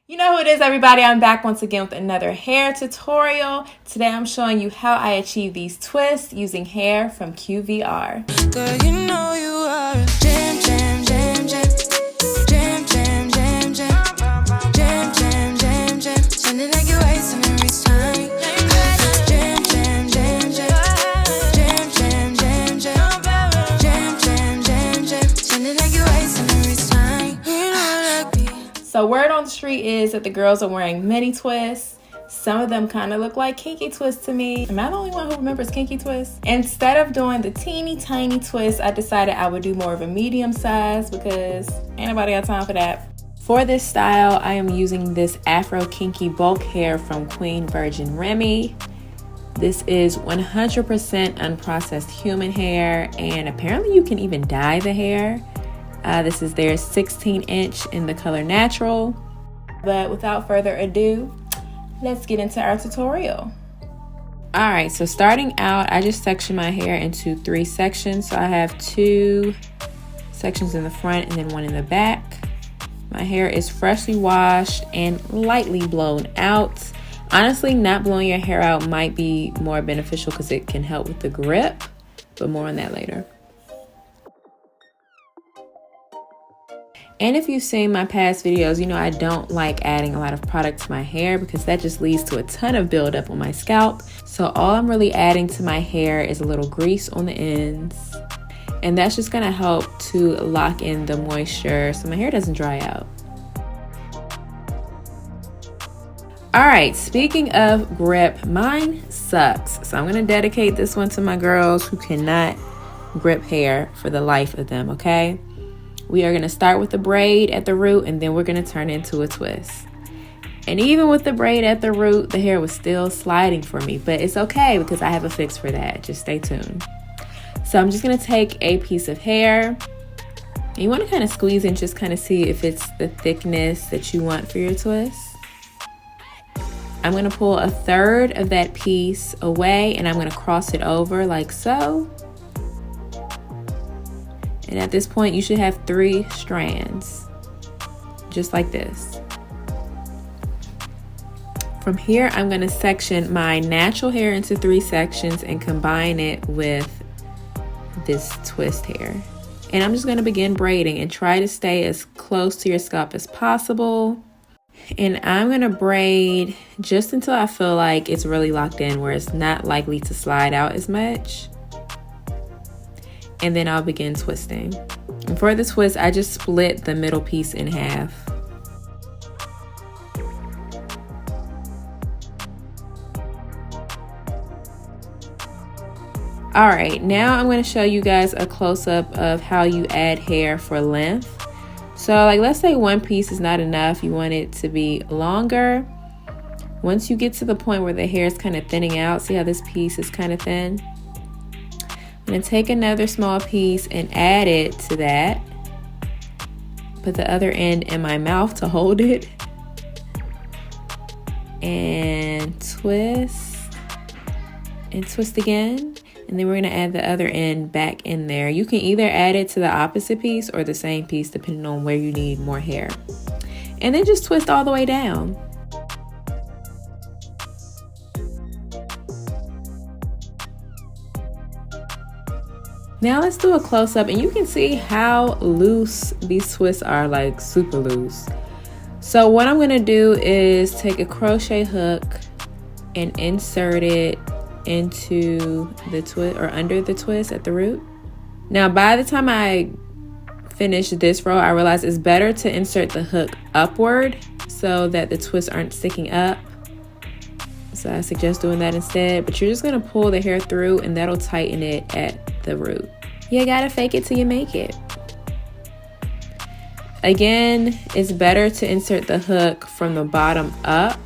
You know who it is, everybody. I'm back once again with another hair tutorial. Today I'm showing you how I achieve these twists using hair from QVR. Girl, you know you are a jam, jam, jam, jam. Jam, jam, jam, jam. Jam, jam, jam, jam. Sounding like you're wasting every time. Jam, jam, jam, jam. Jam, jam, jam, jam. Jam, jam, jam, jam. Sounding like you're wasting every time. You know that beat. So word on the street is that the girls are wearing mini twists. Some of them kind of look like Kinky twists to me. Am I the only one who remembers Kinky twists? Instead of doing the teeny tiny twist, I decided I would do more of a medium size because ain't nobody got time for that. For this style, I am using this Afro Kinky bulk hair from Queen Virgin Remy. This is 100% unprocessed human hair, and apparently you can even dye the hair. This is their 16-inch in the color natural. But without further ado, let's get into our tutorial. All right, so starting out, I just section my hair into 3 sections. So I have 2 sections in the front and then 1 in the back. My hair is freshly washed and lightly blown out. Honestly, not blowing your hair out might be more beneficial because it can help with the grip, but more on that later. And if you've seen my past videos, you know I don't like adding a lot of product to my hair because that just leads to a ton of buildup on my scalp. So all I'm really adding to my hair is a little grease on the ends. And that's just gonna help to lock in the moisture so my hair doesn't dry out. All right, speaking of grip, mine sucks. So I'm gonna dedicate this one to my girls who cannot grip hair for the life of them, okay? We are gonna start with the braid at the root and then we're gonna turn into a twist. And even with the braid at the root, the hair was still sliding for me, but it's okay because I have a fix for that. Just stay tuned. So I'm just gonna take a piece of hair. And you wanna kind of squeeze and just kind of see if it's the thickness that you want for your twist. I'm gonna pull 1/3 of that piece away and I'm gonna cross it over like so. And at this point, you should have 3 strands, just like this. From here, I'm gonna section my natural hair into 3 sections and combine it with this twist hair. And I'm just gonna begin braiding and try to stay as close to your scalp as possible. And I'm gonna braid just until I feel like it's really locked in where it's not likely to slide out as much. And then I'll begin twisting. And for the twist, I just split the middle piece in half. All right, now I'm going to show you guys a close-up of how you add hair for length. So like, let's say one piece is not enough, you want it to be longer. Once you get to the point where the hair is kind of thinning out, see how this piece is kind of thin? I'm gonna take another small piece and add it to that. Put the other end in my mouth to hold it. And twist. And twist again. And then we're gonna add the other end back in there. You can either add it to the opposite piece or the same piece depending on where you need more hair. And then just twist all the way down. Now let's do a close-up and you can see how loose these twists are, like super loose. So what I'm gonna do is take a crochet hook and insert it into the twist or under the twist at the root. Now by the time I finish this row, I realized it's better to insert the hook upward so that the twists aren't sticking up. So I suggest doing that instead, but you're just gonna pull the hair through and that'll tighten it at the root. You gotta fake it till you make it. Again, it's better to insert the hook from the bottom up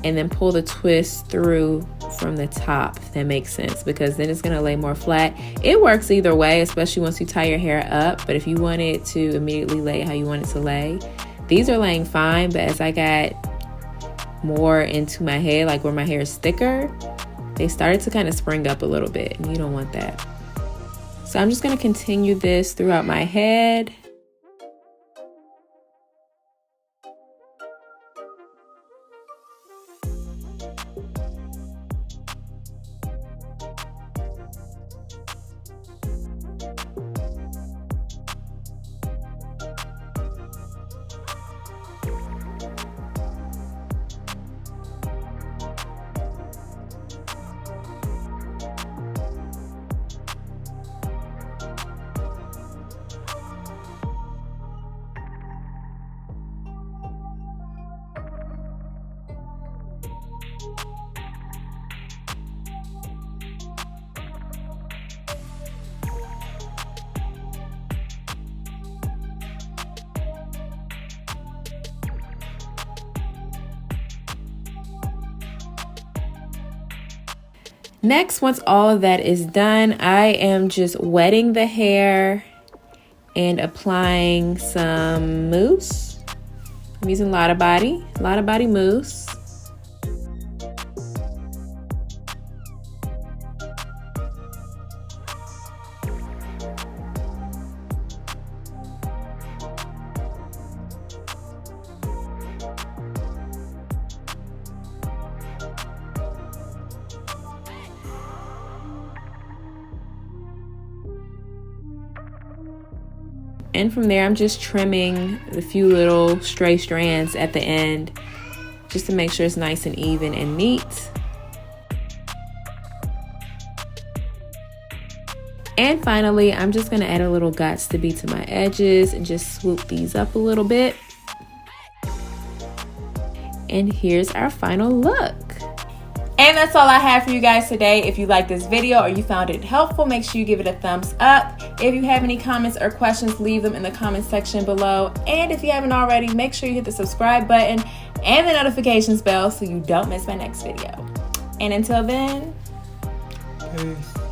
and then pull the twist through from the top, if that makes sense, because then it's gonna lay more flat. It works either way, especially once you tie your hair up, but if you want it to immediately lay how you want it to lay. These are laying fine, but as I got more into my head, like where my hair is thicker, they started to kind of spring up a little bit, and you don't want that. So I'm just gonna continue this throughout my head. Next, once all of that is done, I am just wetting the hair and applying some mousse. I'm using Lotta Body mousse. And from there, I'm just trimming the few little stray strands at the end just to make sure it's nice and even and neat. And finally, I'm just gonna add a little got-to-be to my edges and just swoop these up a little bit. And here's our final look. And that's all I have for you guys today. If you liked this video or you found it helpful, make sure you give it a thumbs up. If you have any comments or questions, leave them in the comment section below. And if you haven't already, make sure you hit the subscribe button and the notifications bell so you don't miss my next video. And until then, peace.